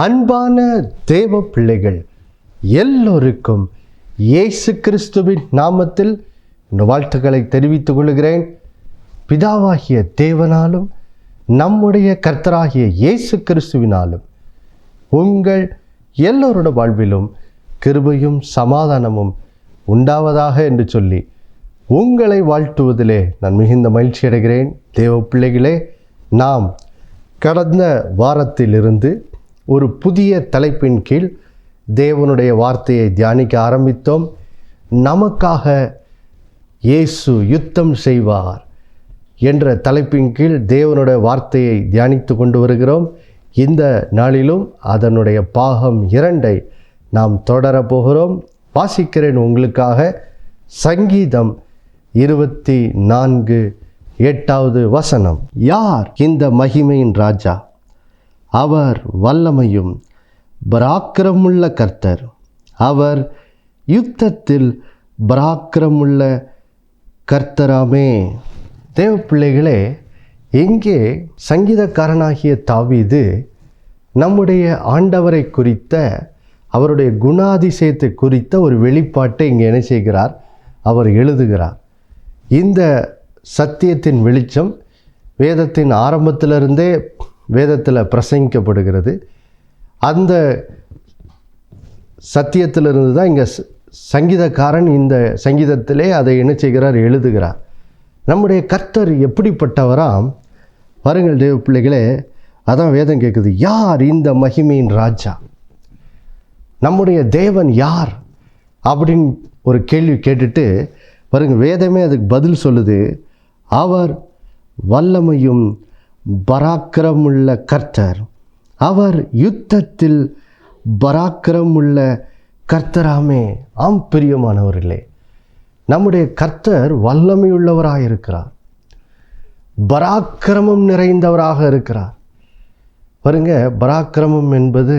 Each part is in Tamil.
அன்பான தேவ பிள்ளைகள் எல்லோருக்கும் இயேசு கிறிஸ்துவின் நாமத்தில் இந்த வாழ்த்துக்களை தெரிவித்துக் கொள்கிறேன். பிதாவாகிய தேவனாலும் நம்முடைய கர்த்தராகிய இயேசு கிறிஸ்துவினாலும் உங்கள் எல்லோருடைய வாழ்விலும் கிருபையும் சமாதானமும் உண்டாவதாக என்று சொல்லி உங்களை வாழ்த்துவதிலே நான் மிகுந்த மகிழ்ச்சி அடைகிறேன். தேவ பிள்ளைகளே, நாம் கடந்த வாரத்திலிருந்து ஒரு புதிய தலைப்பின் கீழ் தேவனுடைய வார்த்தையை தியானிக்க ஆரம்பித்தோம். நமக்காக இயேசு யுத்தம் செய்வார் என்ற தலைப்பின் கீழ் தேவனுடைய வார்த்தையை தியானித்து கொண்டு வருகிறோம். இந்த நாளிலும் அதனுடைய பாகம் 2 நாம் தொடரப்போகிறோம். வாசிக்கிறேன் உங்களுக்காக. சங்கீதம் 24:8 வசனம். யார் இந்த மகிமையின் ராஜா? அவர் வல்லமையும் பராக்கிரமுள்ள கர்த்தர். அவர் யுத்தத்தில் பராக்கிரமுள்ள கர்த்தராமே. தேவ பிள்ளைகளே, இங்கே சங்கீதக்காரனாகிய தாவீது நம்முடைய ஆண்டவரை குறித்த, அவருடைய குணாதிசயத்தை குறித்த ஒரு வெளிப்பாட்டை இங்கே என்ன செய்கிறார்? அவர் எழுதுகிறார். இந்த சத்தியத்தின் வெளிச்சம் வேதத்தின் ஆரம்பத்திலிருந்தே வேதத்தில் பிரசங்கிக்கப்படுகிறது. அந்த சத்தியத்திலிருந்து தான் இங்கே சங்கீதக்காரன் இந்த சங்கீதத்திலே அதை என்ன செய்கிறார்? எழுதுகிறார். நம்முடைய கர்த்தர் எப்படிப்பட்டவராம் பாருங்கள் தேவ பிள்ளைகளே. அதான் வேதம் கேட்குது, யார் இந்த மகிமையின் ராஜா? நம்முடைய தேவன் யார் அப்படின்னு ஒரு கேள்வி கேட்டுட்டு பாருங்கள், வேதமே அதுக்கு பதில் சொல்லுது. அவர் வல்லமையும் பராக்கிரமுள்ள கர்த்தர். அவர் யுத்தத்தில் பராக்கிரமுள்ள கர்த்தராமே. ஆம் பிரியமானவர்களே, நம்முடைய கர்த்தர் வல்லமையுள்ளவராக இருக்கிறார், பராக்கிரமம் நிறைந்தவராக இருக்கிறார். பாருங்க, பராக்கிரமம் என்பது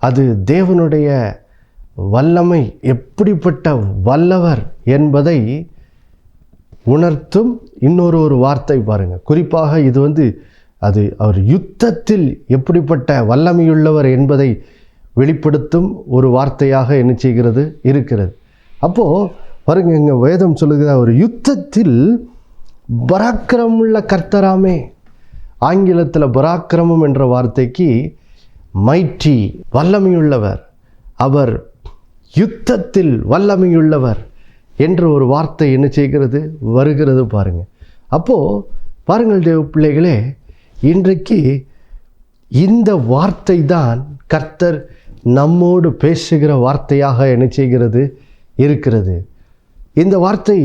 அது தேவனுடைய வல்லமை, எப்படிப்பட்ட வல்லவர் என்பதை உணர்த்தும் இன்னொரு வார்த்தை பாருங்கள். குறிப்பாக இது அது அவர் யுத்தத்தில் எப்படிப்பட்ட வல்லமையுள்ளவர் என்பதை வெளிப்படுத்தும் ஒரு வார்த்தையாக என்ன செய்கிறது? இருக்கிறது. அப்போது பாருங்க, இங்கே வேதம் சொல்லுகிற ஒரு யுத்தத்தில் பராக்கிரமுள்ள கர்த்தராமே. ஆங்கிலத்தில் பராக்கிரமம் என்ற வார்த்தைக்கு மைட்டி, வல்லமையுள்ளவர். அவர் யுத்தத்தில் வல்லமையுள்ளவர் என்ற ஒரு வார்த்தை என்ன செய்கிறது? வருகிறது பாருங்கள். அப்போது பாருங்கள் தேவ பிள்ளைகளே, இன்றைக்கு இந்த வார்த்தை தான் கர்த்தர் நம்மோடு பேசுகிற வார்த்தையாக என்ன செய்கிறது? இருக்கிறது. இந்த வார்த்தை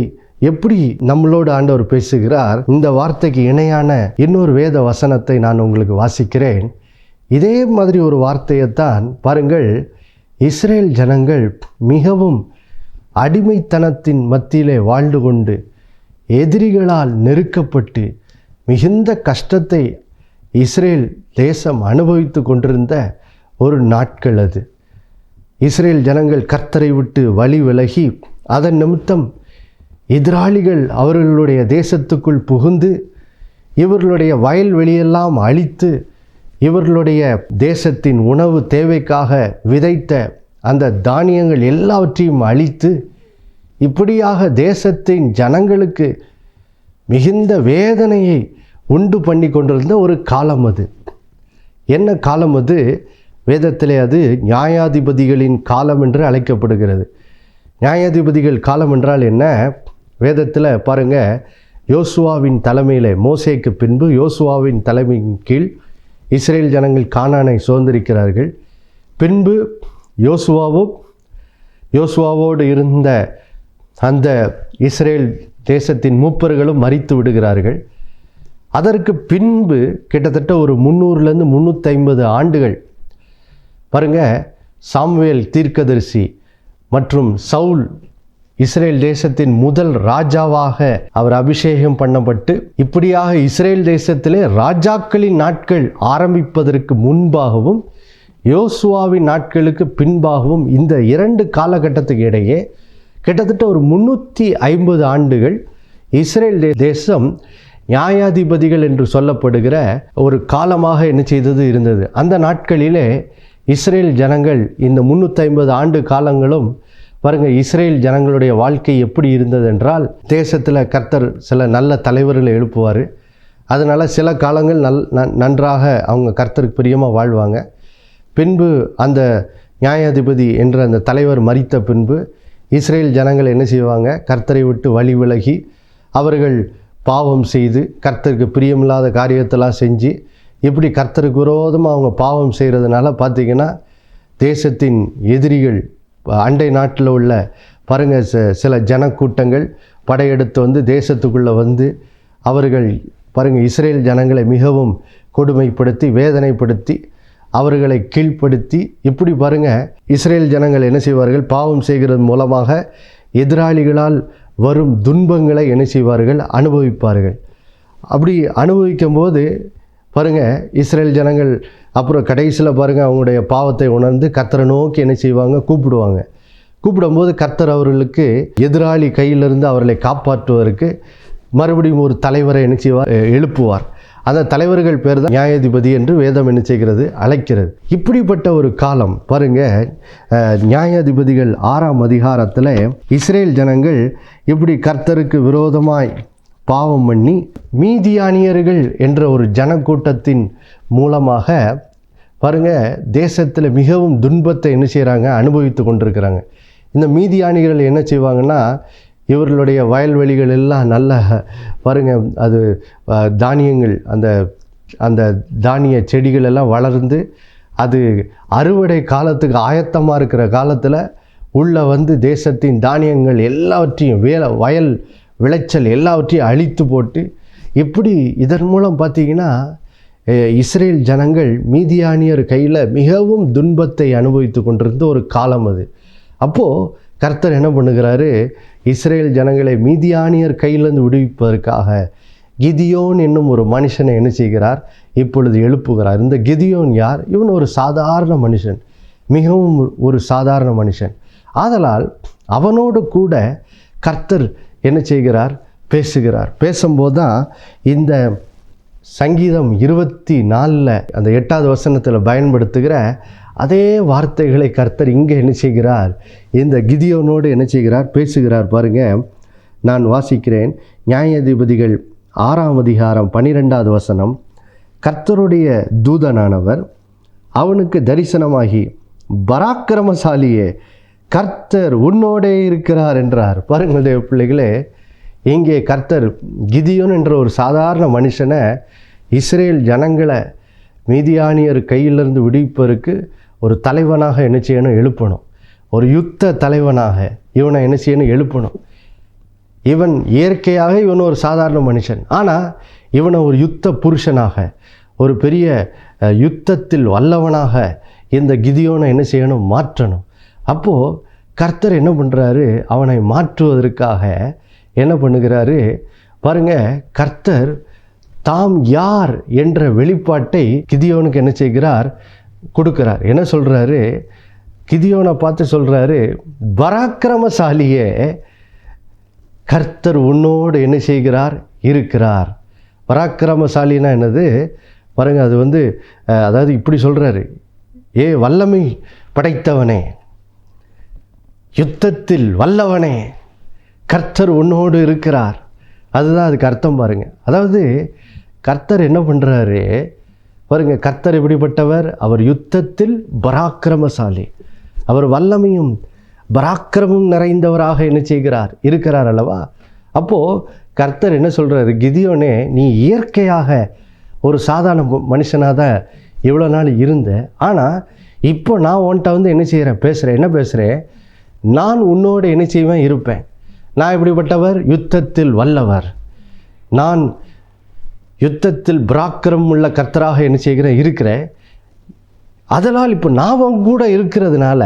எப்படி நம்மளோடு ஆண்டவர் பேசுகிறார்? இந்த வார்த்தைக்கு இணையான இன்னொரு வேத வசனத்தை நான் உங்களுக்கு வாசிக்கிறேன். இதே மாதிரி ஒரு வார்த்தையைத்தான் பாருங்கள், இஸ்ரேல் ஜனங்கள் மிகவும் அடிமைத்தனத்தின் மத்தியிலே வாழ்ந்து கொண்டு எதிரிகளால் நெருக்கப்பட்டு மிகுந்த கஷ்டத்தை இஸ்ரேல் தேசம் அனுபவித்து கொண்டிருந்த ஒரு நாட்கள் அது. இஸ்ரேல் ஜனங்கள் கர்த்தரை விட்டு வழி விலகி அதன் நிமித்தம் எதிராளிகள் அவர்களுடைய தேசத்துக்குள் புகுந்து இவர்களுடைய வயல்வெளியெல்லாம் அழித்து இவர்களுடைய தேசத்தின் உணவு தேவைக்காக விதைத்த அந்த தானியங்கள் எல்லாவற்றையும் அழித்து இப்படியாக தேசத்தின் ஜனங்களுக்கு மிகுந்த வேதனையை உண்டு பண்ணி கொண்டிருந்த ஒரு காலம் அது. என்ன காலம் அது? வேதத்திலே அது நியாயாதிபதிகளின் காலம் என்று அழைக்கப்படுகிறது. நியாயாதிபதிகள் காலம் என்றால் என்ன? வேதத்தில் பாருங்கள், யோசுவாவின் தலைமையில், மோசேக்கு பின்பு யோசுவாவின் தலைமையின் கீழ் இஸ்ரேல் ஜனங்கள் கானானை சுதந்திரிக்கிறார்கள். பின்பு யோசுவாவோடு இருந்த அந்த இஸ்ரேல் தேசத்தின் மூப்பர்களும் மரித்து விடுகிறார்கள். அதற்கு பின்பு கிட்டத்தட்ட ஒரு 300 350 ஆண்டுகள் பாருங்கள், சாமுவேல் தீர்க்கதரிசி மற்றும் சவுல் இஸ்ரேல் தேசத்தின் முதல் ராஜாவாக அவர் அபிஷேகம் பண்ணப்பட்டு இப்படியாக இஸ்ரேல் தேசத்திலே ராஜாக்களின் நாட்கள் ஆரம்பிப்பதற்கு முன்பாகவும் யோசுவாவின் நாட்களுக்கு பின்பாகவும் இந்த 2 காலகட்டத்துக்கு இடையே கிட்டத்தட்ட ஒரு 350 ஆண்டுகள் இஸ்ரேல் தேசம் நியாயாதிபதிகள் என்று சொல்லப்படுகிற ஒரு காலமாக என்ன செய்தது இருந்தது. அந்த நாட்களிலே இஸ்ரேல் ஜனங்கள் இந்த 350 ஆண்டு காலங்களும் பாருங்கள், இஸ்ரேல் ஜனங்களுடைய வாழ்க்கை எப்படி இருந்தது என்றால், தேசத்தில் கர்த்தர் சில நல்ல தலைவர்களை எழுப்புவார். அதனால் சில காலங்கள் நன்றாக அவங்க கர்த்தருக்கு பிரியமாக வாழ்வாங்க. பின்பு அந்த நியாயாதிபதி என்ற அந்த தலைவர் மரித்த பின்பு இஸ்ரேல் ஜனங்கள் என்ன செய்வாங்க, கர்த்தரை விட்டு வழி விலகி அவர்கள் பாவம் செய்து கர்த்தருக்கு பிரியமில்லாத காரியத்தெல்லாம் செஞ்சு இப்படி கர்த்தருக்கு விரோதமாக அவங்க பாவம் செய்கிறதுனால பார்த்திங்கன்னா தேசத்தின் எதிரிகள் அண்டை நாட்டில் உள்ள பாருங்கள் சில ஜனக்கூட்டங்கள் படையெடுத்து வந்து தேசத்துக்குள்ளே வந்து அவர்கள் பாருங்கள் இஸ்ரேல் ஜனங்களை மிகவும் கொடுமைப்படுத்தி வேதனைப்படுத்தி அவர்களை கீழ்ப்படுத்தி இப்படி பாருங்கள் இஸ்ரேல் ஜனங்கள் என்ன செய்வார்கள், பாவம் செய்கிறது மூலமாக எதிராளிகளால் வரும் துன்பங்களை என்ன செய்வார்கள், அனுபவிப்பார்கள். அப்படி அனுபவிக்கும் போது பாருங்கள் இஸ்ரேல் ஜனங்கள் அப்புறம் கடைசியில் பாருங்கள் அவங்களுடைய பாவத்தை உணர்ந்து கர்த்தரை நோக்கி என்ன செய்வாங்க, கூப்பிடுவாங்க. கூப்பிடும்போது கர்த்தர் அவர்களுக்கு எதிராளி கையிலிருந்து அவர்களை காப்பாற்றுவதற்கு மறுபடியும் ஒரு தலைவரை என்ன செய்வார், எழுப்புவார். அந்த தலைவர்கள் பேர் தான் நியாயாதிபதி என்று வேதம் என்ன செய்கிறது, அழைக்கிறது. இப்படிப்பட்ட ஒரு காலம் பாருங்கள், நியாயாதிபதிகள் 6ஆம் அதிகாரத்தில் இஸ்ரேல் ஜனங்கள் இப்படி கர்த்தருக்கு விரோதமாய் பாவம் பண்ணி மீதியானியர்கள் என்ற ஒரு ஜனக்கூட்டத்தின் மூலமாக பாருங்கள் தேசத்தில் மிகவும் துன்பத்தை என்ன செய்கிறாங்க, அனுபவித்து கொண்டிருக்கிறாங்க. இந்த மீதியானிகள் என்ன செய்வாங்கன்னா, இவர்களுடைய வயல்வெளிகள் எல்லாம் நல்ல பாருங்கள் அது தானியங்கள் அந்த தானிய செடிகள் எல்லாம் வளர்ந்து அது அறுவடை காலத்துக்கு ஆயத்தமாக இருக்கிற காலத்தில் உள்ளே வந்து தேசத்தின் தானியங்கள் எல்லாவற்றையும் வயல் விளைச்சல் எல்லாவற்றையும் அழித்து போட்டு இப்படி இதன் மூலம் பார்த்திங்கன்னா இஸ்ரேல் ஜனங்கள் மீதியானியர் கையில் மிகவும் துன்பத்தை அனுபவித்து கொண்டிருந்த ஒரு காலம் அது. அப்போது கர்த்தர் என்ன பண்ணுகிறாரு, இஸ்ரேல் ஜனங்களை மீதியானியர் கையிலிருந்து விடுவிப்பதற்காக கிதியோன் என்னும் ஒரு மனுஷனை என்ன செய்கிறார், இப்பொழுது எழுப்புகிறார். இந்த கிதியோன் யார்? இவன் ஒரு சாதாரண மனுஷன், மிகவும் ஒரு சாதாரண மனுஷன். ஆதலால் அவனோடு கூட கர்த்தர் என்ன செய்கிறார், பேசுகிறார். பேசும்போது தான் இந்த சங்கீதம் 24 அந்த 8வது வசனத்தில் பயன்படுத்துகிற அதே வார்த்தைகளை கர்த்தர் இங்கே என்ன செய்கிறார், இந்த கிதியோனோடு என்ன செய்கிறார், பேசுகிறார். பாருங்கள், நான் வாசிக்கிறேன். நியாயாதிபதிகள் 6ஆம் அதிகாரம் 12வது வசனம். கர்த்தருடைய தூதனானவர் அவனுக்கு தரிசனமாகி, பராக்கிரமசாலியே, கர்த்தர் உன்னோடே இருக்கிறார் என்றார். பாருங்களுடைய பிள்ளைகளே, இங்கே கர்த்தர் கிதியோன் என்ற ஒரு சாதாரண மனுஷனை இஸ்ரேல் ஜனங்களை மீதியானியர் கையிலிருந்து விடுவிப்பதற்கு ஒரு தலைவனாக என்ன செய்யணும், எழுப்பணும். ஒரு யுத்த தலைவனாக இவனை என்ன செய்யணும், எழுப்பணும். இவன் இயற்கையாக இவன் ஒரு சாதாரண மனுஷன், ஆனால் இவனை ஒரு யுத்த புருஷனாக, ஒரு பெரிய யுத்தத்தில் வல்லவனாக இந்த கிதியோனை என்ன செய்யணும், மாற்றணும். அப்போது கர்த்தர் என்ன பண்ணுறாரு, அவனை மாற்றுவதற்காக என்ன பண்ணுகிறாரு பாருங்கள், கர்த்தர் தாம் யார் என்ற வெளிப்பாட்டை கிதியோனுக்கு என்ன செய்கிறார், கொடுக்கிறார். என்ன சொல்கிறாரு, கிதியோனை பார்த்து சொல்கிறாரு, பராக்கிரமசாலியே, கர்த்தர் உன்னோடு என்ன செய்கிறார், இருக்கிறார். பராக்கிரமசாலினா என்னது பாருங்கள், அது அதாவது இப்படி சொல்கிறாரு, ஏ வல்லமை படைத்தவனே, யுத்தத்தில் வல்லவனே, கர்த்தர் உன்னோடு இருக்கிறார். அதுதான் அதுக்கு அர்த்தம் பாருங்கள். அதாவது கர்த்தர் என்ன பண்ணுறாரு பாருங்கள், கர்த்தர் எப்படிப்பட்டவர், அவர் யுத்தத்தில் பராக்கிரமசாலி, அவர் வல்லமையும் பராக்கிரமும் நிறைந்தவராக என்ன செய்கிறார், இருக்கிறார் அல்லவா. அப்போது கர்த்தர் என்ன சொல்கிறாரு, கிதியோனே, நீ இயற்கையாக ஒரு சாதாரண மனுஷனாக தான் இவ்வளோ நாள் இருந்த, ஆனால் இப்போ நான் உன்கிட்ட என்ன செய்கிறேன், பேசுகிறேன். என்ன பேசுகிறேன், நான் உன்னோடு என்ன செய்வேன், இருப்பேன். நான் எப்படிப்பட்டவர், யுத்தத்தில் வல்லவர், நான் யுத்தத்தில் பராக்கிரம் உள்ள கர்த்தராக என்ன செய்கிறேன், இருக்கிறேன். அதனால் இப்போ நான் கூட இருக்கிறதுனால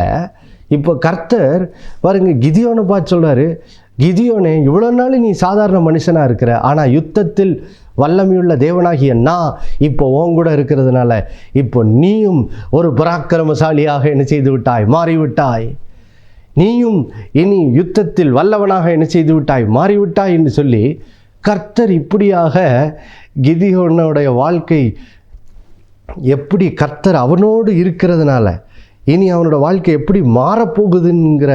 இப்போ கர்த்தர் பாருங்க கிதியோனை பார்த்து சொல்கிறாரு, கிதியோனே, இவ்வளோ நாள் நீ சாதாரண மனுஷனாக இருக்கிற, ஆனால் யுத்தத்தில் வல்லமையுள்ள தேவனாகிய நான் இப்போ உன் கூட இருக்கிறதுனால இப்போ நீயும் ஒரு பராக்கிரமசாலியாக என்ன செய்து விட்டாய், மாறிவிட்டாய். நீயும் இனி யுத்தத்தில் வல்லவனாக என்ன செய்து விட்டாய், மாறிவிட்டாய் என்று சொல்லி கர்த்தர் இப்படியாக கிதியோனுடைய வாழ்க்கை எப்படி கர்த்தர் அவனோடு இருக்கிறதுனால இனி அவனோட வாழ்க்கை எப்படி மாறப்போகுதுங்கிற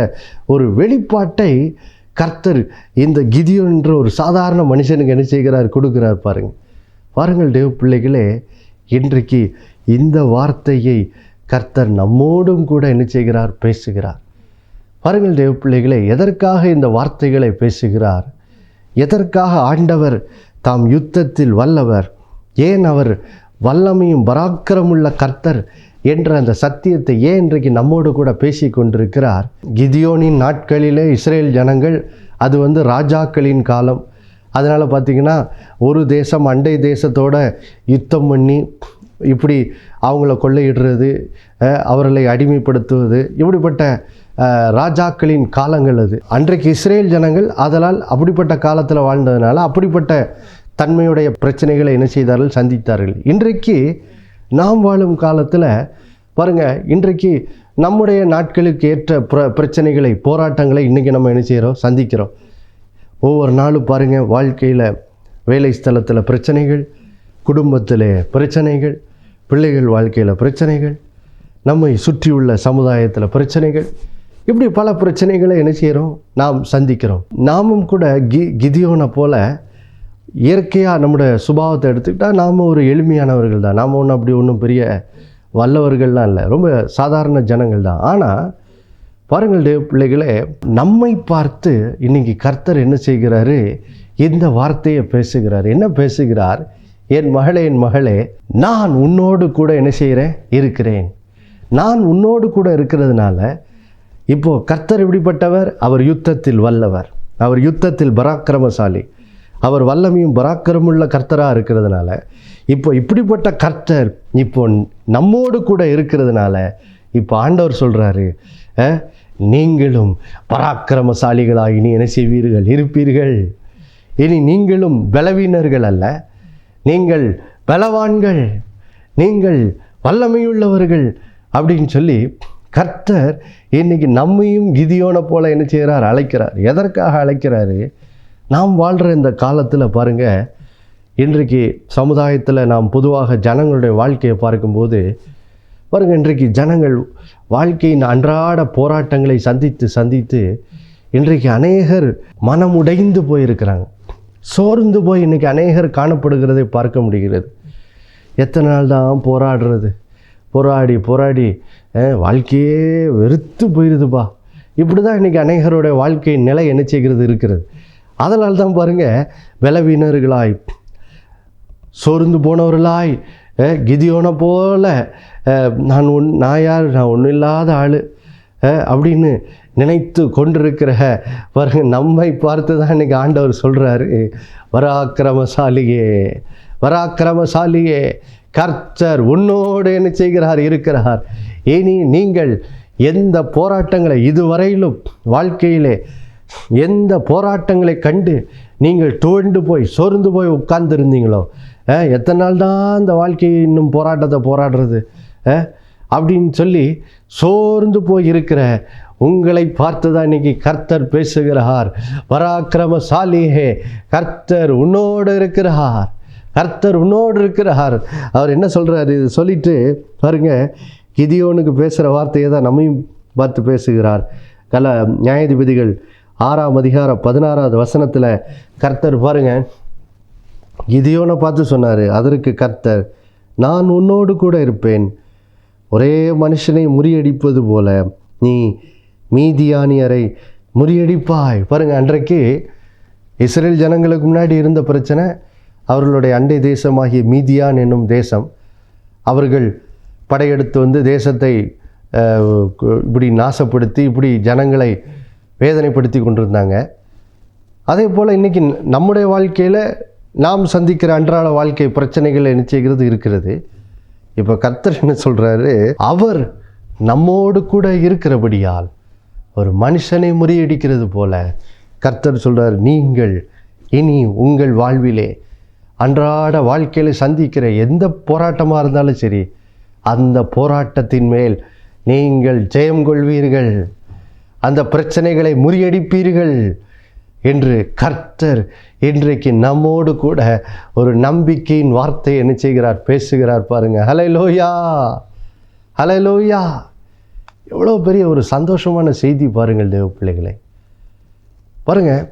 ஒரு வெளிப்பாட்டை கர்த்தர் இந்த கிதியோன் என்ற ஒரு சாதாரண மனுஷனுக்கு என்ன செய்கிறார், கொடுக்கிறார். பாருங்கள் தேவ பிள்ளைகளே, இன்றைக்கு இந்த வார்த்தையை கர்த்தர் நம்மோடும் கூட என்ன செய்கிறார், பேசுகிறார். பாருங்கள் தேவ பிள்ளைகளே, எதற்காக இந்த வார்த்தைகளை பேசுகிறார், எதற்காக ஆண்டவர் தாம் யுத்தத்தில் வல்லவர், ஏன் அவர் வல்லமையும் பராக்கிரமுள்ள கர்த்தர் என்ற அந்த சத்தியத்தை ஏன் இன்றைக்கு நம்மோடு கூட பேசி கொண்டிருக்கிறார். கிதியோனின் நாட்களிலே இஸ்ரேல் ஜனங்கள், அது ராஜாக்களின் காலம். அதனால் பார்த்திங்கன்னா ஒரு தேசம் அண்டை தேசத்தோட யுத்தம் பண்ணி இப்படி அவங்கள கொள்ளையிடுறது, அவர்களை அடிமைப்படுத்துவது, இப்படிப்பட்ட ராஜாக்களின் காலங்கள் அது. அன்றைக்கு இஸ்ரேல் ஜனங்கள் அதனால் அப்படிப்பட்ட காலத்தில் வாழ்ந்ததுனால அப்படிப்பட்ட தன்மையுடைய பிரச்சனைகளை என்ன செய்தார்கள், சந்தித்தார்கள். இன்றைக்கு நாம் வாழும் காலத்தில் பாருங்கள், இன்றைக்கு நம்முடைய நாட்களுக்கு ஏற்ற பிரச்சனைகளை, போராட்டங்களை இன்றைக்கி நம்ம என்ன செய்கிறோம், சந்திக்கிறோம். ஒவ்வொரு நாளும் பாருங்கள், வாழ்க்கையில் வேலை ஸ்தலத்தில் பிரச்சனைகள், குடும்பத்தில் பிரச்சனைகள், பிள்ளைகள் வாழ்க்கையில் பிரச்சனைகள், நம்மை சுற்றியுள்ள சமுதாயத்தில் பிரச்சனைகள், இப்படி பல பிரச்சனைகளை என்ன செய்கிறோம், நாம் சந்திக்கிறோம். நாமும் கூட கிதியோனை போல இயற்கையாக நம்முடைய சுபாவத்தை எடுத்துக்கிட்டால் நாம் ஒரு எளிமையானவர்கள் தான். நாம் ஒன்றும் பெரிய வல்லவர்கள்லாம் இல்லை, ரொம்ப சாதாரண ஜனங்கள் தான். ஆனால் பாருங்கள் தேவ பிள்ளைகளே, நம்மை பார்த்து இன்றைக்கி கர்த்தர் என்ன செய்கிறாரு, இந்த வார்த்தையை பேசுகிறார். என்ன பேசுகிறார், என் மகளே, என் மகளே, நான் உன்னோடு கூட என்ன செய்கிறேன், இருக்கிறேன். நான் உன்னோடு கூட இருக்கிறதுனால இப்போது கர்த்தர் எப்படிப்பட்டவர், அவர் யுத்தத்தில் வல்லவர், அவர் யுத்தத்தில் பராக்கிரமசாலி, அவர் வல்லமையும் பராக்கிரமுள்ள கர்த்தராக இருக்கிறதுனால இப்போ இப்படிப்பட்ட கர்த்தர் இப்போ நம்மோடு கூட இருக்கிறதுனால இப்போ ஆண்டவர் சொல்கிறாரு, நீங்களும் பராக்கிரமசாலிகளாக இனி என்ன செய்வீர்கள், இருப்பீர்கள். இனி நீங்களும் பலவீனர்கள் அல்ல, நீங்கள் பலவான்கள், நீங்கள் வல்லமையுள்ளவர்கள் அப்படின்னு சொல்லி கர்த்தர் இன்னைக்கு நம்மையும் கிதியோனை போல என்ன செய்கிறார், அழைக்கிறார். எதற்காக அழைக்கிறாரு, நாம் வாழ்கிற இந்த காலத்தில் பாருங்கள், இன்றைக்கு சமுதாயத்தில் நாம் பொதுவாக ஜனங்களுடைய வாழ்க்கையை பார்க்கும்போது பாருங்கள், இன்றைக்கு ஜனங்கள் வாழ்க்கையின் அன்றாட போராட்டங்களை சந்தித்து இன்றைக்கு அநேகர் மனமுடைந்து போயிருக்கிறாங்க, சோர்ந்து போய் இன்றைக்கி அநேகர் காணப்படுகிறதை பார்க்க முடிகிறது. எத்தனை நாள் தான் போராடி வாழ்க்கையே வெறுத்து போயிடுதுப்பா. இப்படி தான் இன்றைக்கி அநேகருடைய வாழ்க்கையின் நிலை என்ன செய்கிறது இருக்கிறது. அதனால் தான் பாருங்கள், பலவீனர்களாய், சோர்ந்து போனவர்களாய், கிதியோனை போல நான் யார், நான் ஒன்றும் இல்லாத ஆள் அப்படின்னு நினைத்து கொண்டிருக்கிற பாருங்கள், நம்மை பார்த்து தான் இன்றைக்கி ஆண்டவர் சொல்கிறாரு, பராக்கிரமசாலியே கர்த்தர் உன்னோடு என்ன செய்கிறார், இருக்கிறார். இனி நீங்கள் எந்த போராட்டங்களை இதுவரையிலும் வாழ்க்கையிலே எந்த போராட்டங்களை கண்டு நீங்கள் சோர்ந்து போய் உட்கார்ந்துருந்தீங்களோ, எத்தனை நாள் தான் இந்த வாழ்க்கையை இன்னும் போராடுறது அப்படின்னு சொல்லி சோர்ந்து போய் இருக்கிற உங்களை பார்த்து தான் இன்றைக்கி கர்த்தர் பேசுகிறார். பராக்கிரமசாலியே கர்த்தர் உன்னோடு இருக்கிறார், கர்த்தர் உன்னோடு இருக்கிறார். அவர் என்ன சொல்கிறார், இது சொல்லிட்டு பாருங்கள், கிதியோனுக்கு பேசுகிற வார்த்தையை தான் நம்மையும் பார்த்து பேசுகிறார். நியாயாதிபதிகள் 6ஆம் அதிகாரம் 16வது வசனத்தில் கர்த்தர் பாருங்கள், கிதியோனை பார்த்து சொன்னார். அதற்கு கர்த்தர், நான் உன்னோடு கூட இருப்பேன், ஒரே மனுஷனை முறியடிப்பது போல நீ மீதியானியரை முறியடிப்பாய். பாருங்கள், அன்றைக்கு இஸ்ரேல் ஜனங்களுக்கு முன்னாடி இருந்த பிரச்சனை, அவர்களுடைய அண்டை தேசமாகிய மீதியான் என்னும் தேசம், அவர்கள் படையெடுத்து தேசத்தை இப்படி நாசப்படுத்தி இப்படி ஜனங்களை வேதனைப்படுத்தி கொண்டிருந்தாங்க. அதே போல் இன்றைக்கி நம்முடைய வாழ்க்கையில் நாம் சந்திக்கிற அன்றாட வாழ்க்கை பிரச்சனைகள் என்ன செய்கிறது இருக்கிறது. இப்போ கர்த்தர் என்ன சொல்கிறாரு, அவர் நம்மோடு கூட இருக்கிறபடியால் ஒரு மனுஷனை முறியடிக்கிறது போல கர்த்தர் சொல்கிறார், நீங்கள் இனி உங்கள் வாழ்விலே அன்றாட வாழ்க்கையில் சந்திக்கிற எந்த போராட்டமாக இருந்தாலும் சரி, அந்த போராட்டத்தின் மேல் நீங்கள் ஜெயம் கொள்வீர்கள், அந்த பிரச்சனைகளை முறியடிப்பீர்கள் என்று கர்த்தர் இன்றைக்கு நம்மோடு கூட ஒரு நம்பிக்கையின் வார்த்தை என்ன செய்கிறார், பேசுகிறார் பாருங்க. ஹல்லேலூயா, ஹல்லேலூயா. எவ்வளோ பெரிய ஒரு சந்தோஷமான செய்தி பாருங்கள் தேவ பிள்ளைகளை. பாருங்கள்,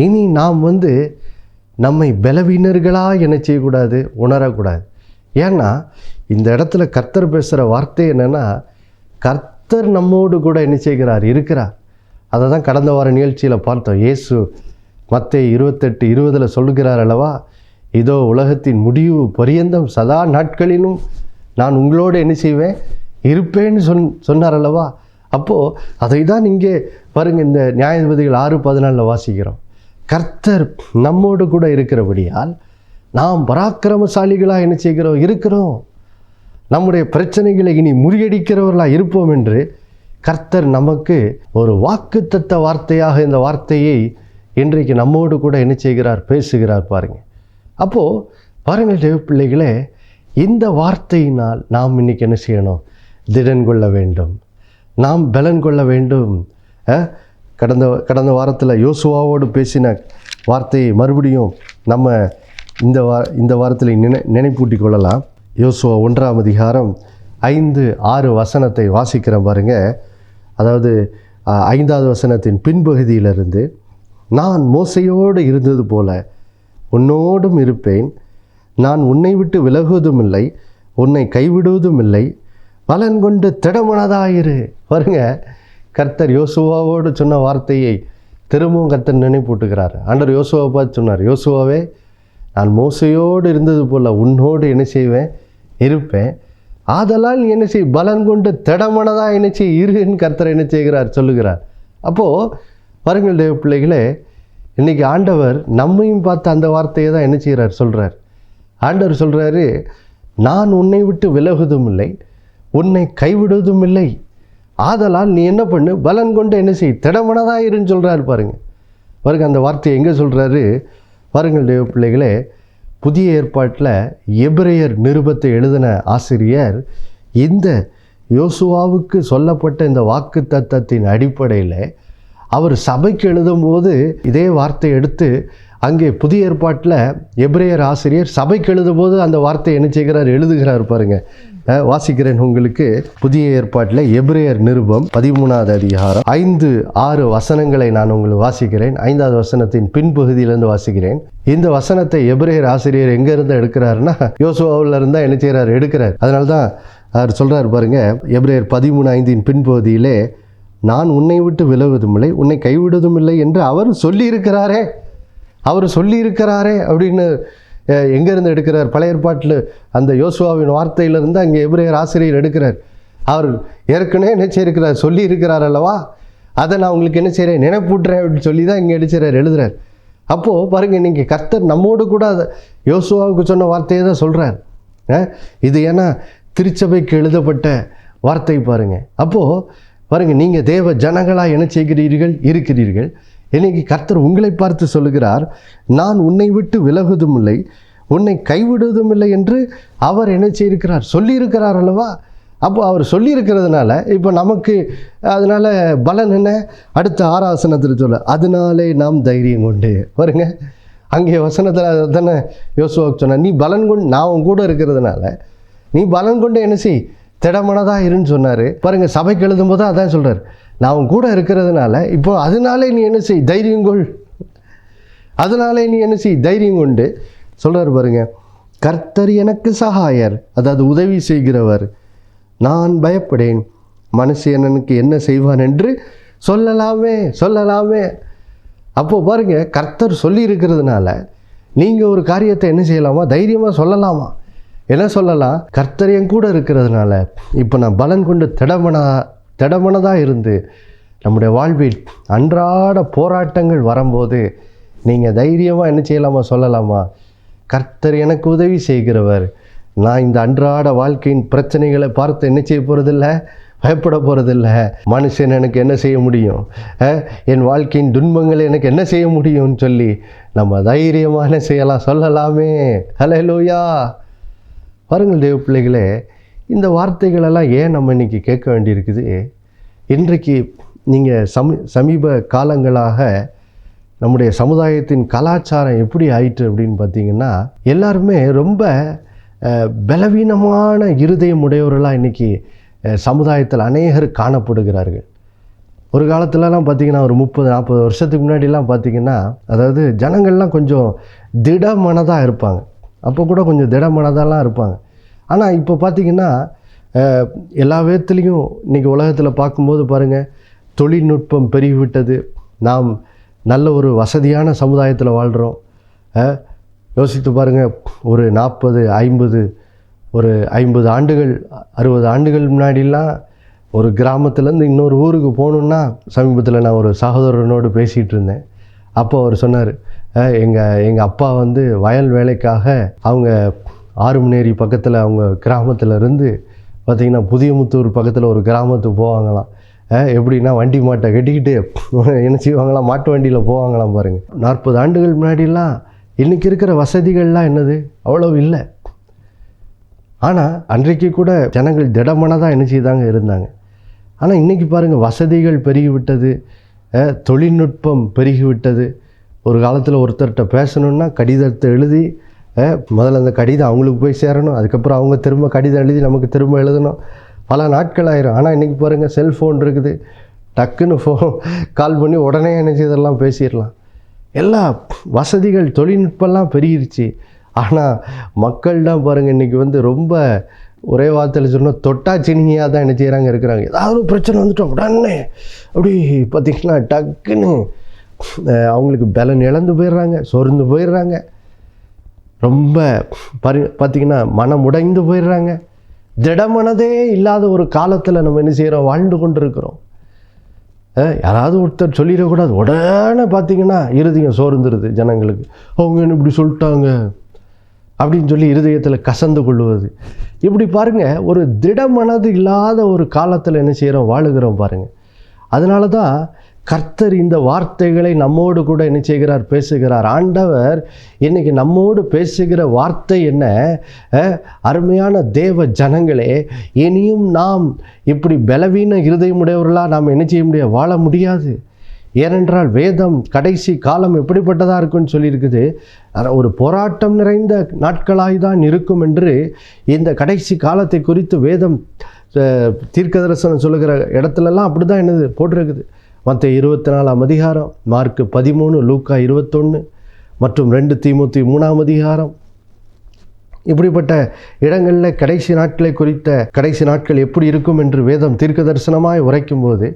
இனி நாம் நம்மை பலவீனர்களாக என்ன செய்யக்கூடாது, உணரக்கூடாது. ஏன்னா இந்த இடத்துல கர்த்தர் பேசுகிற வார்த்தை என்னென்னா, கர்த்தர் நம்மோடு கூட என்ன செய்கிறார், இருக்கிறார். அதை தான் கடந்த வார நிகழ்ச்சியில் பார்த்தோம். இயேசு மத்தேயு 28:20 சொல்லுகிறார் அல்லவா, இதோ உலகத்தின் முடிவு பரியந்தம் சதா நாட்களிலும் நான் உங்களோடு என்ன செய்வேன், இருப்பேன்னு சொன்னார் அல்லவா. அப்போது அதை தான் இங்கே பாருங்கள், இந்த நியாயாதிபதிகள் 6:14 வாசிக்கிறோம். கர்த்தர் நம்மோடு கூட இருக்கிறபடியால் நாம் பராக்கிரமசாலிகளாக என்ன செய்கிறோம், இருக்கிறோம். நம்முடைய பிரச்சனைகளை இனி முறியடிக்கிறவர்களாக இருப்போம் என்று கர்த்தர் நமக்கு ஒரு வாக்குத்தத்த வார்த்தையாக இந்த வார்த்தையை இன்றைக்கு நம்மோடு கூட என்ன செய்கிறார், பேசுகிறார் பாருங்கள். அப்போது பாருங்கள் தேவ பிள்ளைகளே, இந்த வார்த்தையினால் நாம் இன்றைக்கி என்ன செய்யணும், திடன் கொள்ள வேண்டும், நாம் பலன் கொள்ள வேண்டும். கடந்த வாரத்தில் யோசுவாவோடு பேசின வார்த்தையை மறுபடியும் நம்ம இந்த வாரத்தில் நினைப்பூட்டி கொள்ளலாம். யோசுவா 1ஆம் அதிகாரம் 5-6 வசனத்தை வாசிக்கிறேன் பாருங்கள். அதாவது 5வது வசனத்தின் பின்பகுதியிலிருந்து, நான் மோசையோடு இருந்தது போல உன்னோடும் இருப்பேன், நான் உன்னை விட்டு விலகுவதும் இல்லை, உன்னை கைவிடுவதும் இல்லை, பலன் கொண்டு திடமனதாயிரு. பாருங்க, கர்த்தர் யோசுவாவோடு சொன்ன வார்த்தையை திரும்பவும் கர்த்தர் நினைப்பூட்டுகிறார். ஆண்டவர் யோசுவாவை பார்த்து சொன்னார், யோசுவாவே, நான் மோசையோடு இருந்தது போல் உன்னோடு என்ன செய்வேன், இருப்பேன், ஆதலால் நீ என்ன செய், பலன் கொண்டு திடமனதாக என்ன செய், இருன்னு கர்த்தர் என்ன செய்கிறார், சொல்லுகிறார். அப்போது பாருங்கள் தேவ பிள்ளைகளே, இன்றைக்கி ஆண்டவர் நம்மையும் பார்த்து அந்த வார்த்தையை தான் என்ன செய்கிறார், சொல்கிறார். ஆண்டவர் சொல்கிறாரு, நான் உன்னை விட்டு விலகுவதும் இல்லை, உன்னை கைவிடுவதும் இல்லை, ஆதலால் நீ என்ன பண்ணு, பலன் கொண்டு என்ன செய், திடமனதாக இருன்னு சொல்கிறார் பாருங்கள். பாருங்கள், அந்த வார்த்தையை எங்கே சொல்கிறாரு பாருங்கள் தேவ பிள்ளைகளே. புதிய ஏற்பாட்டில் எபிரேயர் நிருபத்தை எழுதின ஆசிரியர் இந்த யோசுவாவுக்கு சொல்லப்பட்ட இந்த வாக்கு தத்தத்தின் அடிப்படையில் அவர் சபைக்கு எழுதும்போது இதே வார்த்தை எடுத்து அங்கே புதிய ஏற்பாட்டில் எபிரேயர் ஆசிரியர் சபைக்கு எழுதும்போது அந்த வார்த்தையை என்ன செய்கிறார், எழுதுகிறார் பாருங்கள். வாசிக்கிறேன் உங்களுக்கு. புதிய ஏற்பாட்டில் எபிரேயர் நிருபம் 13வது அதிகாரம் 5-6 வசனங்களை நான் உங்களுக்கு வாசிக்கிறேன். 5வது வசனத்தின் பின்பகுதியிலிருந்து வாசிக்கிறேன். இந்த வசனத்தை எபிரேயர் ஆசிரியர் எங்கேருந்து எடுக்கிறாருன்னா, யோசுவாவில் இருந்தால் என்ன செய்கிறார், எடுக்கிறார். அதனால தான் அவர் சொல்கிறார் பாருங்க, எபிரேயர் 13:5 பின்பகுதியிலே, நான் உன்னை விட்டு விலகுவதும் இல்லை, உன்னை கைவிடுவதும் இல்லை என்று அவர் சொல்லியிருக்கிறாரே அப்படின்னு எங்கேருந்து எடுக்கிறார், பழைய ஏற்பாட்டில் அந்த யோசுவாவின் வார்த்தையிலிருந்து அங்கே எபிரேயர் ஆசிரியர் எடுக்கிறார். அவர் ஏற்கனவே என்ன செய்யிருக்கிறார், சொல்லி இருக்கிறார் அல்லவா, அதை நான் உங்களுக்கு என்ன செய்கிறேன், நினைப்பூட்டுறேன் அப்படின்னு சொல்லி தான் இங்கே அடிச்சுறார், எழுதுறார். அப்போது பாருங்கள், இன்றைக்கி கர்த்தர் நம்மோடு கூட யோசுவாவுக்கு சொன்ன வார்த்தையை தான் சொல்கிறார். இது ஏன்னா திருச்சபைக்கு எழுதப்பட்ட வார்த்தை பாருங்கள். அப்போது பாருங்கள், நீங்கள் தேவ ஜனங்களாக என்ன செய்கிறீர்கள், இருக்கிறீர்கள். இன்னைக்கு கர்த்தர் உங்களை பார்த்து சொல்லுகிறார், நான் உன்னை விட்டு விலகுவதும் இல்லை, உன்னை கைவிடுவதும் இல்லை என்று அவர் என்ன செய்திருக்கிறார், சொல்லியிருக்கிறார் அல்லவா. அப்போ அவர் சொல்லியிருக்கிறதுனால இப்போ நமக்கு அதனால் பலன் என்ன, அடுத்த 6 வசனத்தில் சொல்ல, அதனாலே நாம் தைரியம் கொண்டு. பாருங்க, அங்கே வசனத்தில் தானே யோசுவாவுக்கு சொன்ன, நீ பலன் கொண்டு, நான் உன் கூட இருக்கிறதுனால நீ பலன் கொண்டு என்ன செய், திடமனதாக இருன்னு சொன்னார். பாருங்கள், சபைக்கு எழுதும்போது அதான் சொல்கிறார், நான் அவன் கூட இருக்கிறதுனால இப்போ அதனாலே நீ என்ன செய், தைரியங்கொள், அதனாலே நீ என்ன செய், தைரியம் கொண்டு சொல்கிறார் பாருங்க. கர்த்தர் எனக்கு சகாயர், அதாவது உதவி செய்கிறவர், நான் பயப்படேன், மனுஷன் எனக்கு என்ன செய்வான் என்று சொல்லலாமே. அப்போது பாருங்கள், கர்த்தர் சொல்லி இருக்கிறதுனால நீங்கள் ஒரு காரியத்தை என்ன செய்யலாமா, தைரியமாக சொல்லலாமா. என்ன சொல்லலாம், கர்த்தர் என் கூட இருக்கிறதுனால இப்போ நான் பலன் கொண்டு திடமனதாக இருந்து நம்முடைய வாழ்வில் அன்றாட போராட்டங்கள் வரும்போது நீங்கள் தைரியமாக என்ன செய்யலாமா, சொல்லலாமா, கர்த்தர் எனக்கு உதவி செய்கிறவர், நான் இந்த அன்றாட வாழ்க்கையின் பிரச்சனைகளை பார்த்து என்ன செய்ய போகிறதில்ல, பயப்பட போகிறதில்ல, மனுஷன் எனக்கு என்ன செய்ய முடியும், என் வாழ்க்கையின் துன்பங்களை எனக்கு என்ன செய்ய முடியும்னு சொல்லி நம்ம தைரியமாக என்ன செய்யலாம், சொல்லலாமே. ஹல்லேலூயா. பாருங்கள் தேவ பிள்ளைகளே, இந்த வார்த்தைகளெல்லாம் ஏன் நம்ம இன்றைக்கி கேட்க வேண்டியிருக்குது. இன்றைக்கு நீங்கள் சமீப காலங்களாக நம்முடைய சமுதாயத்தின் கலாச்சாரம் எப்படி ஆயிற்று அப்படின்னு பார்த்திங்கன்னா, எல்லாருமே ரொம்ப பலவீனமான இருதயம் உடையவர்களாக இன்றைக்கி சமுதாயத்தில் அநேகர் காணப்படுகிறார்கள். ஒரு காலத்துலலாம் பார்த்திங்கன்னா, ஒரு 30-40 வருஷத்துக்கு முன்னாடிலாம் பார்த்திங்கன்னா, அதாவது ஜனங்கள்லாம் கொஞ்சம் திடமனதாக இருப்பாங்க. அப்போ கூட கொஞ்சம் திடமனதாலாம் இருப்பாங்க. ஆனால் இப்போ பார்த்திங்கன்னா, எல்லா விதத்துலேயும் இன்றைக்கி உலகத்தில் பார்க்கும்போது பாருங்கள், தொழில்நுட்பம் பெருகிவிட்டது. நாம் நல்ல ஒரு வசதியான சமுதாயத்தில் வாழ்கிறோம். யோசித்து பாருங்கள், ஒரு 50 ஆண்டுகள் 60 ஆண்டுகள் முன்னாடிலாம் ஒரு கிராமத்துலேருந்து இன்னொரு ஊருக்கு போகணுன்னா, சமீபத்தில் நான் ஒரு சகோதரனோடு பேசிகிட்டு இருந்தேன். அப்போ அவர் சொன்னார், எங்கள் அப்பா வந்து வயல் வேலைக்காக அவங்க ஆறுமணேரி பக்கத்தில் அவங்க கிராமத்தில் இருந்து பார்த்திங்கன்னா புதியமுத்தூர் பக்கத்தில் ஒரு கிராமத்துக்கு போவாங்களாம். எப்படின்னா வண்டி மாட்டை கட்டிக்கிட்டு என்ன செய்வாங்களாம், மாட்டு வண்டியில் போவாங்களாம் பாருங்கள். 40 ஆண்டுகள் முன்னாடிலாம் இன்றைக்கி இருக்கிற வசதிகள்லாம் என்னது, அவ்வளோ இல்லை. ஆனால் அன்றைக்கு கூட ஜனங்கள் திடமனதாக என்ன செய்தாங்க இருந்தாங்க. ஆனால் இன்றைக்கி பாருங்கள், வசதிகள் பெருகிவிட்டது, தொழில்நுட்பம் பெருகிவிட்டது. ஒரு காலத்தில் ஒருத்தர்கிட்ட பேசணுன்னா கடிதத்தை எழுதி முதல்ல அந்த கடிதம் அவங்களுக்கு போய் சேரணும், அதுக்கப்புறம் அவங்க திரும்ப கடிதம் எழுதி நமக்கு திரும்ப எழுதணும், பல நாட்கள் ஆயிரும். ஆனால் இன்றைக்கி பாருங்கள், செல்ஃபோன் இருக்குது, டக்குன்னு கால் பண்ணி உடனே என்ன செய்தெல்லாம் பேசிடலாம். எல்லா வசதிகள் தொழில்நுட்பம்லாம் பெருகிருச்சு. ஆனால் மக்கள் தான் பாருங்கள் இன்றைக்கி வந்து ரொம்ப ஒரே வார்த்தையில் சொன்னால் தொட்டாச்சினியாக தான் என்ன செய்கிறாங்க இருக்கிறாங்க. ஏதாவது ஒரு பிரச்சனை வந்துட்டோம் உடனே அப்படி பார்த்திங்கன்னா டக்குன்னு அவங்களுக்கு பலன் இழந்து போயிடுறாங்க, சோர்ந்து போயிடுறாங்க, ரொம்ப பார்த்திங்கன்னா மனம் உடைந்து போயிடுறாங்க. திடமனதே இல்லாத ஒரு காலத்தில் நம்ம என்ன செய்கிறோம், வாழ்ந்து கொண்டு இருக்கிறோம். யாராவது ஒருத்தர் சொல்லிடக்கூடாது, உடனே பார்த்திங்கன்னா இருதயம் சோர்ந்துருது ஜனங்களுக்கு. அவங்க என்ன இப்படி சொல்லிட்டாங்க அப்படின்னு சொல்லி இருதயத்தில் கசந்து கொள்வது. இப்படி பாருங்கள், ஒரு திடமனது இல்லாத ஒரு காலத்தில் என்ன செய்கிறோம், வாழுகிறோம் பாருங்கள். அதனால தான் கர்த்தர் இந்த வார்த்தைகளை நம்மோடு கூட என்ன செய்கிறார், பேசுகிறார். ஆண்டவர் இன்றைக்கி நம்மோடு பேசுகிற வார்த்தை என்ன, அருமையான தேவ ஜனங்களே, இனியும் நாம் இப்படி பலவீன இருதயமுடையவர்களாக நாம் என்ன செய்ய முடியாது, வாழ முடியாது. ஏனென்றால் வேதம் கடைசி காலம் எப்படிப்பட்டதாக இருக்குன்னு சொல்லியிருக்குது. ஒரு போராட்டம் நிறைந்த நாட்களாய் தான் இருக்கும் என்று இந்த கடைசி காலத்தை குறித்து வேதம் தீர்க்கதரிசனம் சொல்லுகிற இடத்துலலாம் அப்படி தான் என்னது போட்டிருக்குது. மத்தேயு 24ஆம் அதிகாரம், மார்க்கு 13, லூக்கா 21 மற்றும் 2 தீமோத்தேயு 3ஆம் அதிகாரம், இப்படிப்பட்ட இடங்களில் கடைசி நாட்களை குறித்த கடைசி நாட்கள் எப்படி இருக்கும் என்று வேதம் தீர்க்க தரிசனமாய் உரைக்கும்போது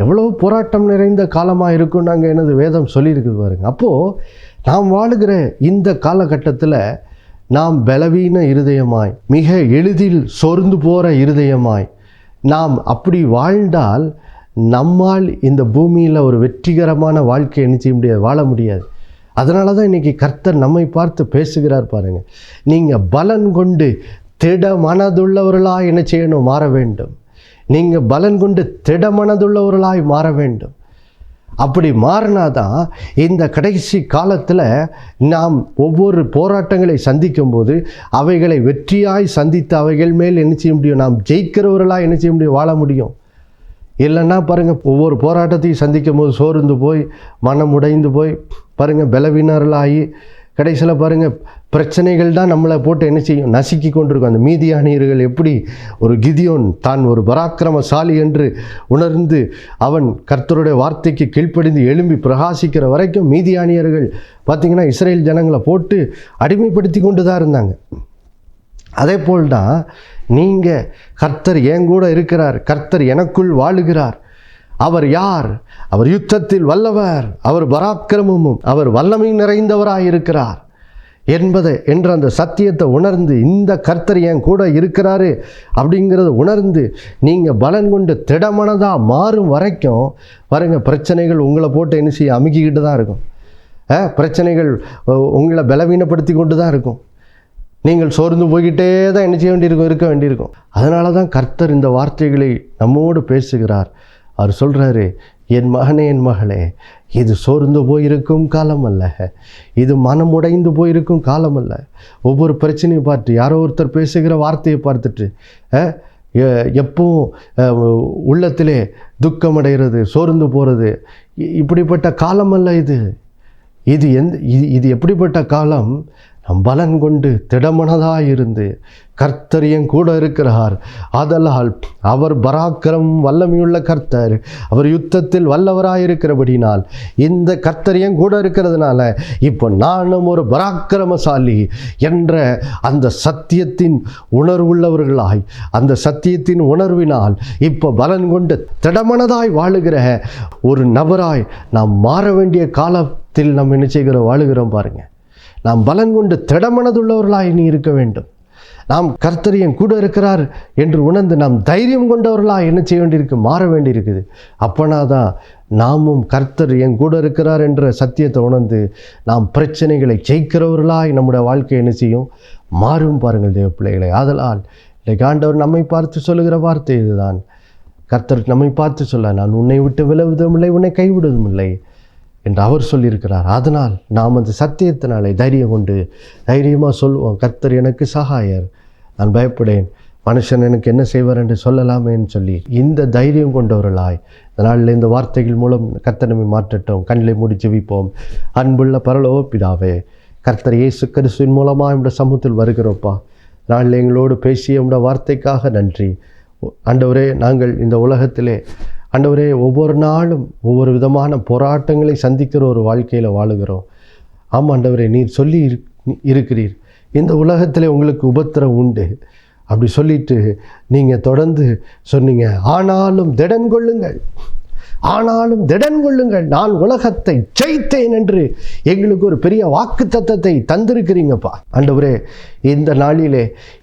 எவ்வளோ போராட்டம் நிறைந்த காலமாக இருக்கும்னு அங்கே என்னது வேதம் சொல்லியிருக்குது பாருங்க. அப்போது நாம் வாழுகிற இந்த காலகட்டத்தில் நாம் பலவீன இருதயமாய், மிக எளிதில் சோர்ந்து போகிற இருதயமாய் நாம் அப்படி வாழ்ந்தால் நம்மால் இந்த பூமியில் ஒரு வெற்றிகரமான வாழ்க்கை என்ன செய்ய முடியாது, வாழ முடியாது. அதனால தான் இன்றைக்கி கர்த்தர் நம்மை பார்த்து பேசுகிறார் பாருங்கள். நீங்கள் பலன் கொண்டு திட மனதுள்ளவர்களாக என்ன செய்யணும், மாற வேண்டும். நீங்கள் பலன் கொண்டு திட மனதுள்ளவர்களாய் மாற வேண்டும். அப்படி மாறினாதான் இந்த கடைசி காலத்தில் நாம் ஒவ்வொரு போராட்டங்களை சந்திக்கும் போது அவைகளை வெற்றியாய் சந்தித்து அவைகள் மேல் என்ன செய்ய முடியும், நாம் ஜெயிக்கிறவர்களாக என்ன செய்ய முடியும், வாழ முடியும். இல்லைன்னா பாருங்கள், ஒவ்வொரு போராட்டத்தையும் சந்திக்கும் போது சோர்ந்து போய் மனம் உடைந்து போய் பாருங்கள் பலவீனர்களாகி கடைசியில் பாருங்கள் பிரச்சனைகள் தான் நம்மளை போட்டு என்ன செய்யும், நசுக்கி கொண்டிருக்கும். அந்த மீதியானியர்கள் எப்படி ஒரு கிதியோன் தான் ஒரு பராக்கிரமசாலி என்று உணர்ந்து அவன் கர்த்தருடைய வார்த்தைக்கு கீழ்ப்படிந்து எழும்பி பிரகாசிக்கிற வரைக்கும் மீதியானியர்கள் பார்த்திங்கன்னா இஸ்ரேல் ஜனங்களை போட்டு அடிமைப்படுத்தி கொண்டு தான் இருந்தாங்க. அதே போல் தான் நீங்கள் கர்த்தர் என் கூட இருக்கிறார், கர்த்தர் எனக்குள் வாழுகிறார். அவர் யார்? அவர் யுத்தத்தில் வல்லவர், அவர் பராக்கிரமமும் அவர் வல்லமை நிறைந்தவராயிருக்கிறார் என்ற அந்த சத்தியத்தை உணர்ந்து இந்த கர்த்தர் என் கூட இருக்கிறாரு அப்படிங்கிறத உணர்ந்து நீங்கள் பலன் கொண்டு திடமனதாக மாறும் வரைக்கும் பாருங்கள் பிரச்சனைகள் உங்களை போட்டு என்ன செய்ய அமுக்கிக்கிட்டு தான் இருக்கும். பிரச்சனைகள் உங்களை பலவீனப்படுத்தி கொண்டு தான் இருக்கும். நீங்கள் சோர்ந்து போய்கிட்டே தான் என்ன செய்ய வேண்டியிருக்கும், இருக்க வேண்டியிருக்கும். அதனால தான் கர்த்தர் இந்த வார்த்தைகளை நம்மோடு பேசுகிறார். அவர் சொல்கிறாரு, என் மகனே என் மகளே, இது சோர்ந்து போயிருக்கும் காலம் அல்ல, இது மனம் உடைந்து போயிருக்கும் காலம் அல்ல. ஒவ்வொரு பிரச்சனையை பார்த்து யாரோ ஒருத்தர் பேசுகிற வார்த்தையை பார்த்துட்டு எப்பவும் உள்ளத்திலே துக்கம் அடைகிறது, சோர்ந்து போகிறது, இப்படிப்பட்ட காலம் அல்ல இது. இது எப்படிப்பட்ட காலம்? நம் பலன் கொண்டு திடமனதாயிருந்து கர்த்தர் என் கூட இருக்கிறார், ஆதலால் அவர் பராக்கிரம் வல்லமையுள்ள கர்த்தர், அவர் யுத்தத்தில் வல்லவராயிருக்கிறபடினால் இந்த கர்த்தர் என் கூட இருக்கிறதுனால இப்போ நானும் ஒரு பராக்கிரமசாலி என்ற அந்த சத்தியத்தின் உணர்வுள்ளவர்களாய், அந்த சத்தியத்தின் உணர்வினால் இப்போ பலன் கொண்டு திடமனதாய் வாழுகிற ஒரு நபராய் நாம் மாற வேண்டிய காலத்தில் நாம் என்ன செய்கிறோம்? வாழுகிறோம் பாருங்க. நாம் பலன் கொண்டு திடமனதுள்ளவர்களாய் நீ இருக்க வேண்டும். நாம் கர்த்தர் என் கூட இருக்கிறார் என்று உணர்ந்து நாம் தைரியம் கொண்டவர்களாக என்ன செய்ய வேண்டியிருக்கு? மாற வேண்டியிருக்குது. அப்போனா தான் நாமும் கர்த்தர் என் கூட இருக்கிறார் என்ற சத்தியத்தை உணர்ந்து நாம் பிரச்சனைகளை ஜெயிக்கிறவர்களாய் நம்முடைய வாழ்க்கை என்ன செய்யும்? மாறும் பாருங்கள் தேவ பிள்ளைகளை. ஆதலால் இன்றைக்கு ஆண்டவர் நம்மை பார்த்து சொல்லுகிற வார்த்தை இதுதான். கர்த்தர் நம்மை பார்த்து சொல்ல, நான் உன்னை விட்டு விலகுவதும் இல்லை, உன்னை கைவிடுவதும் இல்லை என்று அவர் சொல்லியிருக்கிறார். அதனால் நாம் அந்த சத்தியத்தினாலே தைரியம் கொண்டு தைரியமாக சொல்லுவோம், கர்த்தர் எனக்கு சகாயர், நான் பயப்படேன், மனுஷன் எனக்கு என்ன செய்வார் என்று சொல்லலாமேன்னு சொல்லி இந்த தைரியம் கொண்டவர்களாய் அதனால் இந்த வார்த்தைகள் மூலம் கர்த்தர் நம்மை மாற்றட்டும். கண்களை மூடி ஜெபிப்போம். அன்புள்ள பரலோக பிதாவே, கர்த்தர் இயேசு கிறிஸ்துவின் மூலமாக நம்முடைய சமூகத்தில் வருகிறோப்பா. நாளில் எங்களோடு பேசிய நம்முடைய வார்த்தைக்காக நன்றி ஆண்டவரே. நாங்கள் இந்த உலகத்திலே ஆண்டவரே ஒவ்வொரு நாளும் ஒவ்வொரு விதமான போராட்டங்களை சந்திக்கிற ஒரு வாழ்க்கையில் வாழுகிறோம். ஆமாம் ஆண்டவரே, நீர் சொல்லி இருக்கிறீர் இந்த உலகத்தில் உங்களுக்கு உபத்திரம் உண்டு அப்படி சொல்லிட்டு நீங்கள் தொடர்ந்து சொன்னீங்க, ஆனாலும் திடன் கொள்ளுங்கள், ஆனாலும் திடன் கொள்ளுங்கள், நான் உலகத்தை ஜெயித்தேன் என்று எங்களுக்கு ஒரு பெரிய வாக்கு தத்தத்தை தந்திருக்கிறீங்கப்பா. ஆண்டவரே, இந்த நாளிலே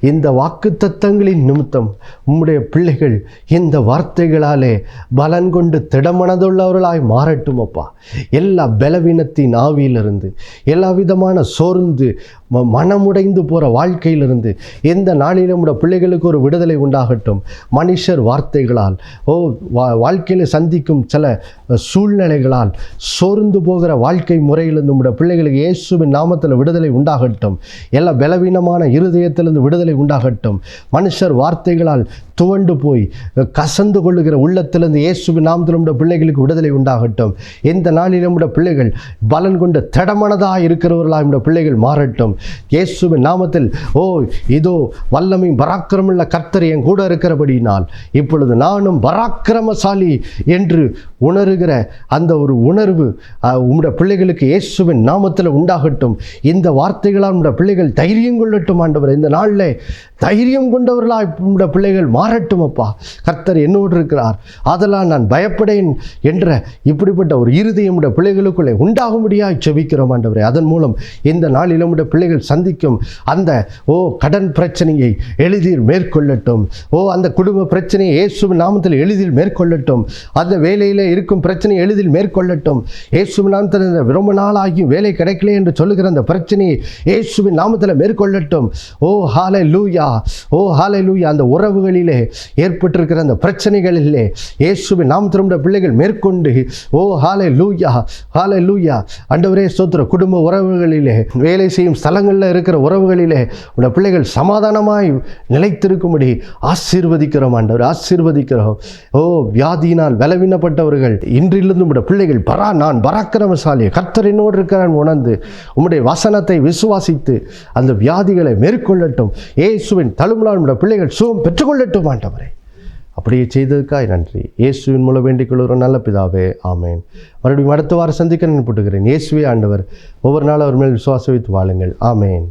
இந்த வாக்கு தத்தங்களின் நிமித்தம் உம்முடைய பிள்ளைகள் இந்த வார்த்தைகளாலே பலன் கொண்டு திடமனதுள்ளவர்களாய் மாறட்டும் அப்பா. எல்லா பலவீனத்தின் ஆவியிலிருந்து, எல்லா விதமான சோர்ந்து மனமுடைந்து போகிற வாழ்க்கையிலிருந்து இந்த நாளில் நம்முடைய பிள்ளைகளுக்கு ஒரு விடுதலை உண்டாகட்டும். மனுஷர் வார்த்தைகளால் வாழ்க்கையில் சந்திக்கும் சில சூழ்நிலைகளால் சோர்ந்து போகிற வாழ்க்கை முறையிலிருந்து நம்முடைய பிள்ளைகளுக்கு இயேசுவின் நாமத்தில் விடுதலை உண்டாகட்டும். எல்லா பலவீனமான இருதயத்திலிருந்து விடுதலை உண்டாகட்டும். மனுஷர் வார்த்தைகளால் துவண்டு போய் கசந்து கொள்ளுகிற உள்ளத்திலிருந்து இயேசுவின் நாமத்தில் நம்முடைய பிள்ளைகளுக்கு விடுதலை உண்டாகட்டும். இந்த நாளில் நம்முடைய பிள்ளைகள் பலன் கொண்டு திடமனதாக இருக்கிறவர்களாக நம்முடைய பிள்ளைகள் மாறட்டும். இயேசுவின் நாமத்தில் இதோ வல்லமை பராக்கிரமுள்ள கர்த்தர் என் கூட இருக்கிறபடியினால் இப்பொழுது நானும் பராக்கிரமசாலி என்று உணர்கிற அந்த ஒரு உணர்வு உம்முடைய பிள்ளைகளுக்கு இயேசுவின் நாமத்தில் உண்டாகட்டும். இந்த வார்த்தைகளால் நம்முடைய பிள்ளைகள் தைரியம் கொள்ளட்டும். ஆண்டவர், இந்த நாளில் தைரியம் கொண்டவர்களாக நம்முடைய பிள்ளைகள் மாறட்டும் அப்பா. கர்த்தர் என்னோடு இருக்கிறார், அதெல்லாம் நான் பயப்படேன் என்ற இப்படிப்பட்ட ஒரு இருதயம் நம்முடைய பிள்ளைகளுக்குள்ளே உண்டாகும்படியாக ஜெபிக்கிறோம் ஆண்டவரே. அதன் மூலம் இந்த நாளில் நம்முடைய பிள்ளைகள் சந்திக்கும் அந்த கடன் பிரச்சனையை எளிதில் மேற்கொள்ளட்டும். அந்த குடும்ப பிரச்சனையை இயேசுவின் நாமத்தில் எளிதில் மேற்கொள்ளட்டும். அந்த வேலையில் இருக்கும் பிரச்சனையை எளிதில் மேற்கொள்ளட்டும். இயேசுவின் நாமத்தில் ரொம்ப நாளாகியும் வேலை கிடைக்கல என்று சொல்லுகிற அந்த பிரச்சனையை இயேசுவின் நாமத்தில் மேற்கொள்ளட்டும். ஹல்லேலூயா, ஹல்லேலூயா. அந்த உறவுகளிலே ஏற்பட்டிருக்கிற அந்த பிரச்சனைகளிலே இயேசுவின் நாமத்தில் நம்முடைய பிள்ளைகள் மேற்கொண்டு ஹல்லேலூயா, ஹல்லேலூயா. ஆண்டவரே ஸ்தோத்திரம். குடும்ப உறவுகளிலே, வேலை செய்யும் ஸ்தலங்களில் இருக்கிற உறவுகளிலே உடைய பிள்ளைகள் சமாதானமாய் நிலைத்திருக்கும்படி ஆசீர்வதிக்கிறோம் ஆண்டவர், ஆசீர்வதிக்கிறோம். வியாதியினால் பலவீனப்பட்டவர்கள் இன்றிலிருந்து உடைய பிள்ளைகள் நான் பராக்கிரமசாலி, கர்த்தர் என்னோடு இருக்கிறான் உணர்ந்து உம்முடைய வசனத்தை விசுவாசித்து அந்த வியாதிகளை மேற்கொள்ளட்டும். இயேசுவின் தழும்பலால் உடைய பிள்ளைகள் சுகம் பெற்றுக்கொள்ளட்டும் ஆண்டவரே. அப்படியே செய்ததுக்காய் நன்றி. இயேசுவின் மூலம் வேண்டிக் கொள்கிறோம் நல்ல பிதாவே, ஆமேன். மறுபடியும் அடுத்த வாரம் சந்திக்க நினைப்பட்டுகிறேன். இயேசுவே ஆண்டவர். ஒவ்வொரு நாளும் அவர் மேல் விசுவாசம் வைத்து வாழுங்கள். ஆமேன்.